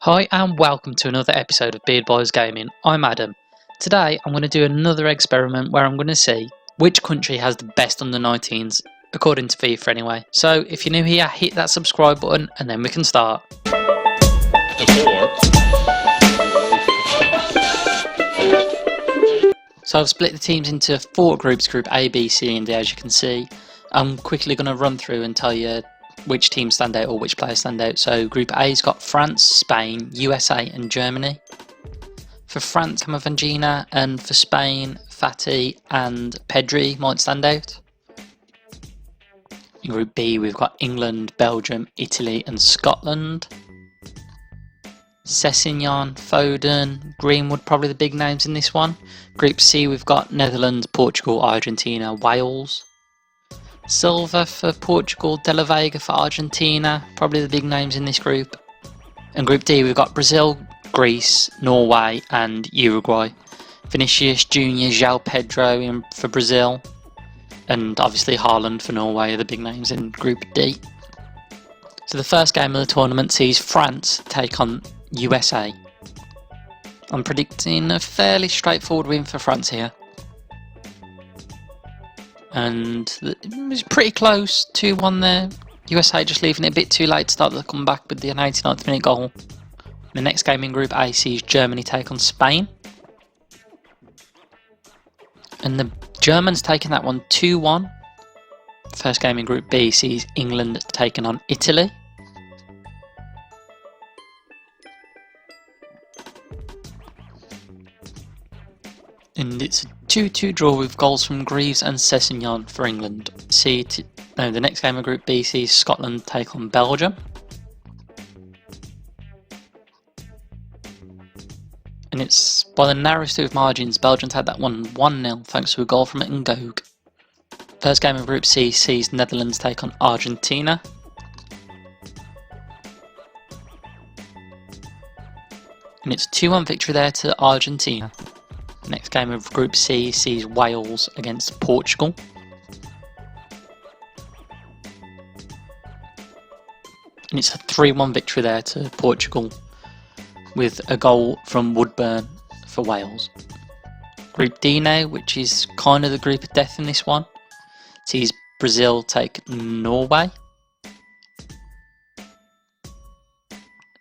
Hi and welcome to another episode of Beard Boys Gaming. I'm Adam. Today I'm going to do another experiment where I'm going to see which country has the best under 19s, according to FIFA anyway. So if you're new here, hit that subscribe button and then we can start. So I've split the teams into 4 groups, Group A, B, C and D as you can see. I'm quickly going to run through and tell you which teams stand out or which players stand out. So Group A's got France, Spain, USA and Germany. For France, Camavinga, and for Spain, Fati and Pedri might stand out. In Group B we've got England, Belgium, Italy and Scotland. Sessegnon, Foden, Greenwood, probably the big names in this one. Group C we've got Netherlands, Portugal, Argentina, Wales. Silva for Portugal, De La Vega for Argentina, probably the big names in this group. And Group D we've got Brazil, Greece, Norway and Uruguay. Vinicius Junior, João Pedro for Brazil, and obviously Haaland for Norway are the big names in Group D. So the first game of the tournament sees France take on USA. I'm predicting a fairly straightforward win for France here. And it was pretty close, 2-1 there. USA just leaving it a bit too late to start the comeback with the 89th minute goal. The next game in Group A sees Germany take on Spain. And the Germans taking that one 2-1. First game in Group B sees England taking on Italy. And it's a 2-2 draw with goals from Greaves and Sessegnon for England. The next game of Group B sees Scotland take on Belgium. And it's by the narrowest of margins, Belgium had that one 1-0 thanks to a goal from Ngog. First game of Group C sees Netherlands take on Argentina. And it's 2-1 victory there to Argentina. Next game of Group C sees Wales against Portugal. And it's a 3-1 victory there to Portugal with a goal from Woodburn for Wales. Group D now, which is kind of the group of death in this one, sees Brazil take Norway.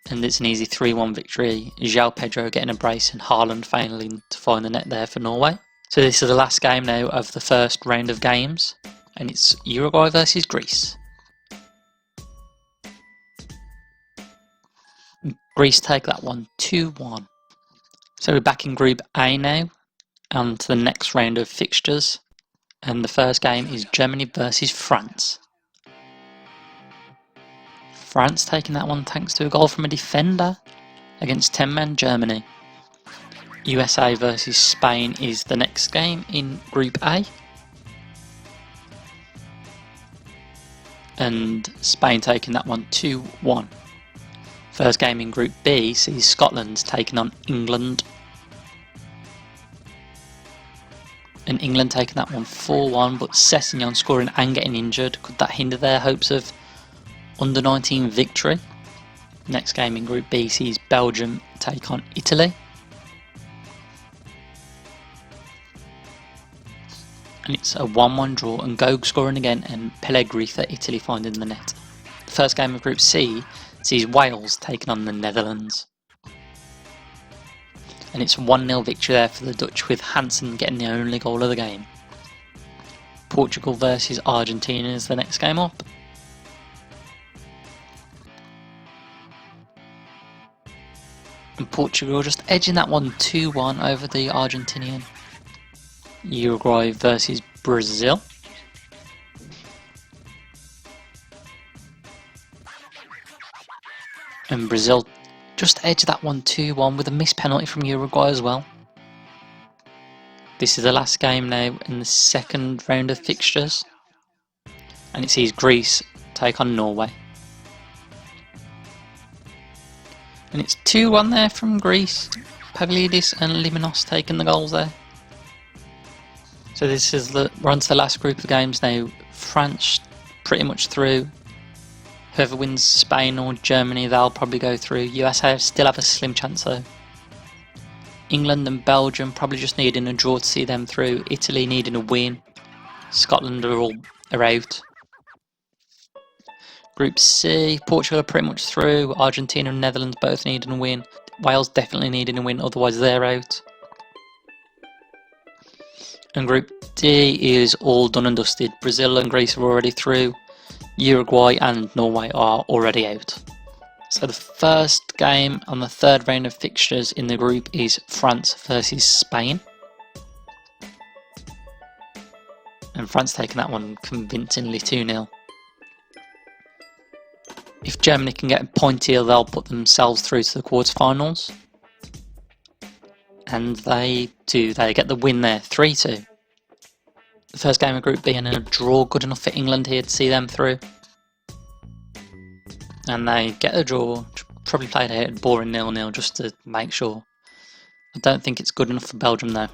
And it's an easy 3-1 victory. João Pedro getting a brace and Haaland failing to find the net there for Norway. So this is the last game now of the first round of games. And it's Uruguay versus Greece. Greece take that one 2-1. So we're back in Group A now. On to the next round of fixtures. And the first game is Germany versus France. France taking that one thanks to a goal from a defender against 10-man Germany. USA versus Spain is the next game in Group A. And Spain taking that one 2-1. First game in Group B sees Scotland taking on England. And England taking that one 4-1, but Sessegnon scoring and getting injured. Could that hinder their hopes of under 19 victory? Next game in Group B sees Belgium take on Italy. And it's a 1-1 draw and Ngog scoring again and Pellegrini for Italy finding the net. The first game of Group C sees Wales taking on the Netherlands. And it's a 1-0 victory there for the Dutch with Hansen getting the only goal of the game. Portugal versus Argentina is the next game up. And Portugal just edging that one 2-1 over the Argentinian. Uruguay versus Brazil. And Brazil just edged that one 2-1 with a missed penalty from Uruguay as well. This is the last game now in the second round of fixtures. And it sees Greece take on Norway. And it's 2-1 there from Greece. Pavlidis and Liminos taking the goals there. So we're on to the last group of games now. France pretty much through. Whoever wins Spain or Germany, they'll probably go through. USA still have a slim chance though. England and Belgium probably just needing a draw to see them through. Italy needing a win. Scotland are out. Group C, Portugal are pretty much through. Argentina and Netherlands both needing a win. Wales definitely needing a win, otherwise they're out. And Group D is all done and dusted. Brazil and Greece are already through. Uruguay and Norway are already out. So the first game on the third round of fixtures in the group is France versus Spain. And France taking that one convincingly 2-0. If Germany can get a point here, they'll put themselves through to the quarterfinals. And they do, they get the win there, 3-2. The first game of Group B and a draw, good enough for England here to see them through. And they get a draw, probably played a boring 0-0 just to make sure. I don't think it's good enough for Belgium though.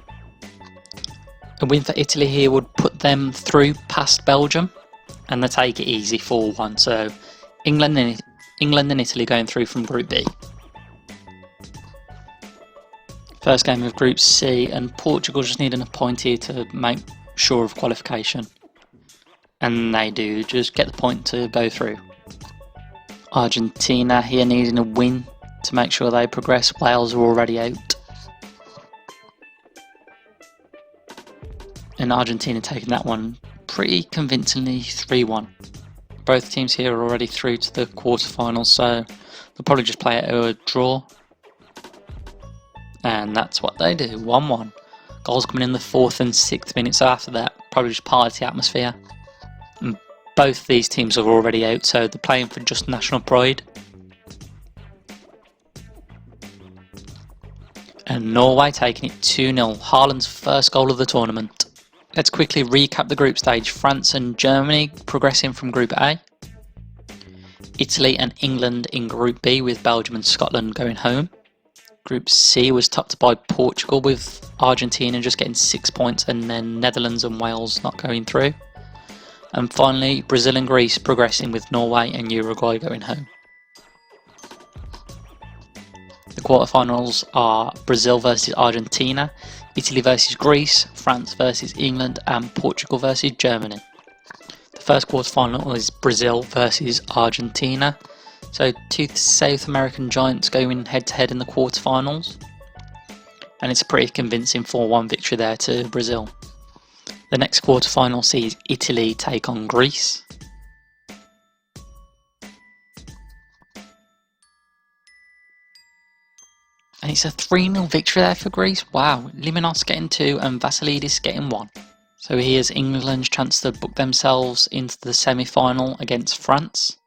A win for Italy here would put them through past Belgium, and they take it easy 4-1. So England and Italy going through from Group B. First game of Group C, and Portugal just needing a point here to make sure of qualification. And they do, just get the point to go through. Argentina here needing a win to make sure they progress. Wales are already out. And Argentina taking that one pretty convincingly 3-1. Both teams here are already through to the quarterfinals, so they'll probably just play it a draw. And that's what they do, 1-1. Goals coming in the 4th and 6th minute, so after that, probably just party atmosphere. And both these teams are already out, so they're playing for just national pride. And Norway taking it 2-0, Haaland's first goal of the tournament. Let's quickly recap the group stage. France and Germany progressing from Group A. Italy and England in Group B, with Belgium and Scotland going home. Group C was topped by Portugal, with Argentina just getting 6 points, and then Netherlands and Wales not going through. And finally, Brazil and Greece progressing, with Norway and Uruguay going home. The quarterfinals are Brazil versus Argentina, Italy versus Greece, France versus England, and Portugal versus Germany. The first quarterfinal is Brazil versus Argentina. So two South American giants going head to head in the quarterfinals. And it's a pretty convincing 4-1 victory there to Brazil. The next quarterfinal sees Italy take on Greece. And it's a 3-0 victory there for Greece. Wow, Liminos getting 2 and Vasilidis getting 1. So here's England's chance to book themselves into the semi-final against France.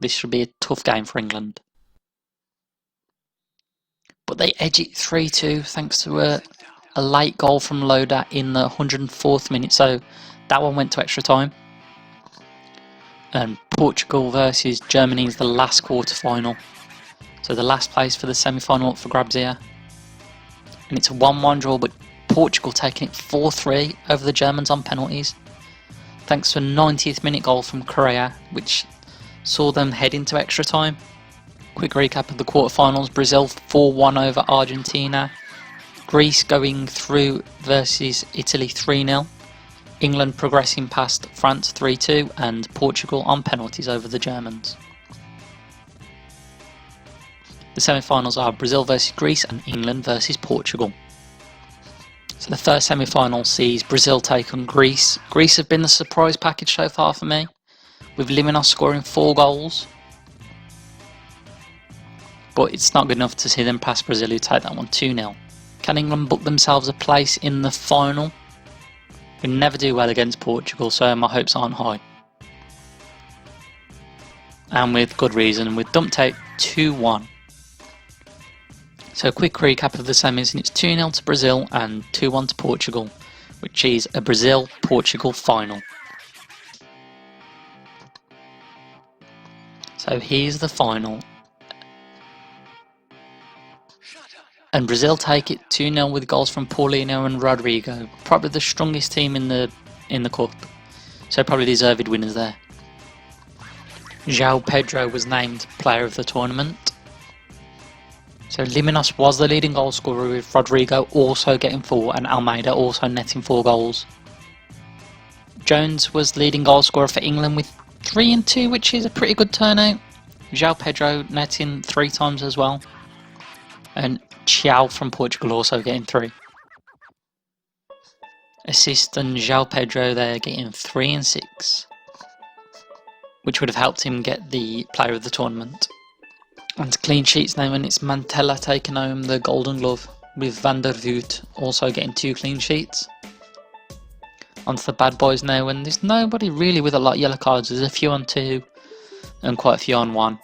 This should be a tough game for England. But they edge it 3-2 thanks to a late goal from Loda in the 104th minute. So that one went to extra time. And Portugal versus Germany is the last quarter-final. So the last place for the semi-final up for grabs here. And it's a 1-1 draw, but Portugal taking it 4-3 over the Germans on penalties. Thanks to a 90th minute goal from Correa, which saw them head into extra time. Quick recap of the quarterfinals: Brazil 4-1 over Argentina. Greece going through versus Italy 3-0. England progressing past France 3-2, and Portugal on penalties over the Germans. The semi-finals are Brazil versus Greece and England versus Portugal. So the first semi-final sees Brazil take on Greece. Greece have been the surprise package so far for me, with Liminos scoring 4 goals. But it's not good enough to see them pass Brazil, who take that one 2-0. Can England book themselves a place in the final? We never do well against Portugal, so my hopes aren't high. And with good reason, with dumped out 2-1. So a quick recap of the semis, and it's 2-0 to Brazil and 2-1 to Portugal, which is a Brazil-Portugal final. So here's the final. And Brazil take it 2-0 with goals from Paulinho and Rodrigo. Probably the strongest team in the cup. So probably deserved winners there. João Pedro was named player of the tournament. So Liminos was the leading goal scorer, with Rodrigo also getting 4 and Almeida also netting 4 goals. Jones was leading goal scorer for England with 3 and 2, which is a pretty good turnout. João Pedro netting 3 times as well. And Chiao from Portugal also getting 3. Assist and João Pedro there getting 3 and 6, which would have helped him get the player of the tournament. And clean sheets now, and it's Mantella taking home the Golden Glove, with Van der Voort also getting 2 clean sheets. Onto the bad boys now, and there's nobody really with a lot of yellow cards. There's a few on 2 and quite a few on 1.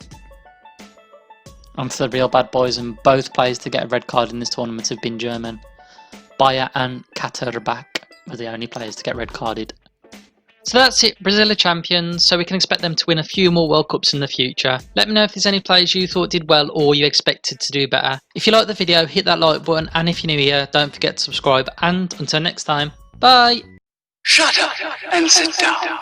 Onto the real bad boys, and both players to get a red card in this tournament have been German. Bayer and Katterbach were the only players to get red carded. So that's it, Brazil are champions, so we can expect them to win a few more World Cups in the future. Let me know if there's any players you thought did well or you expected to do better. If you liked the video, hit that like button, and if you're new here, don't forget to subscribe, and until next time, bye! Shut up and sit down.